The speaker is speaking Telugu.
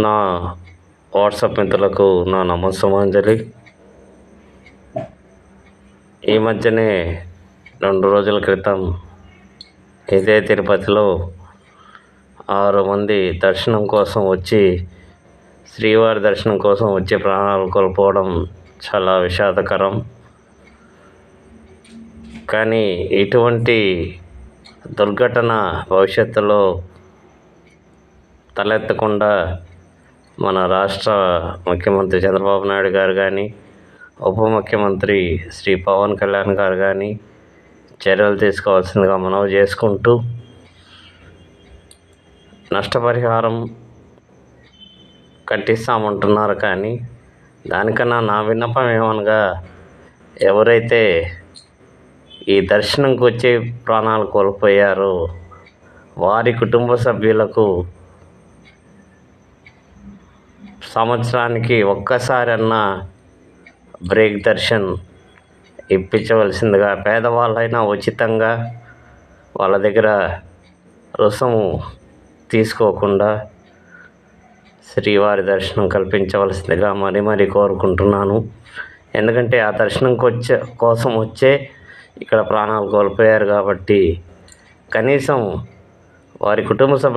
నా వాట్సాప్ మిత్రులకు నా నమస్సుమాంజలి. ఈ మధ్యనే 2 రోజుల క్రితం ఇదే తిరుపతిలో 6 మంది దర్శనం కోసం వచ్చి శ్రీవారి దర్శనం కోసం వచ్చి ప్రాణాలు కోల్పోవడం చాలా విషాదకరం. కానీ ఇటువంటి దుర్ఘటన భవిష్యత్తులో తలెత్తకుండా మన రాష్ట్ర ముఖ్యమంత్రి చంద్రబాబు నాయుడు గారు కానీ, ఉప ముఖ్యమంత్రి శ్రీ పవన్ కళ్యాణ్ గారు కానీ చర్యలు తీసుకోవాల్సిందిగా మనవి చేసుకుంటూ, నష్టపరిహారం కట్టిస్తామంటున్నారు. కానీ దానికన్నా నా విన్నపం ఏమనగా, ఎవరైతే ఈ దర్శనంకి వచ్చి ప్రాణాలు కోల్పోయారో వారి కుటుంబ సభ్యులకు సంవత్సరానికి ఒక్కసారన్నా బ్రేక్ దర్శన్ ఇప్పించవలసిందిగా, పేదవాళ్ళైనా ఉచితంగా వాళ్ళ దగ్గర రుసుము తీసుకోకుండా శ్రీవారి దర్శనం కల్పించవలసిందిగా మరీ కోరుకుంటున్నాను. ఎందుకంటే ఆ దర్శనం కోసం వచ్చే ఇక్కడ ప్రాణాలు కోల్పోయారు కాబట్టి కనీసం వారి కుటుంబ సభ్యులు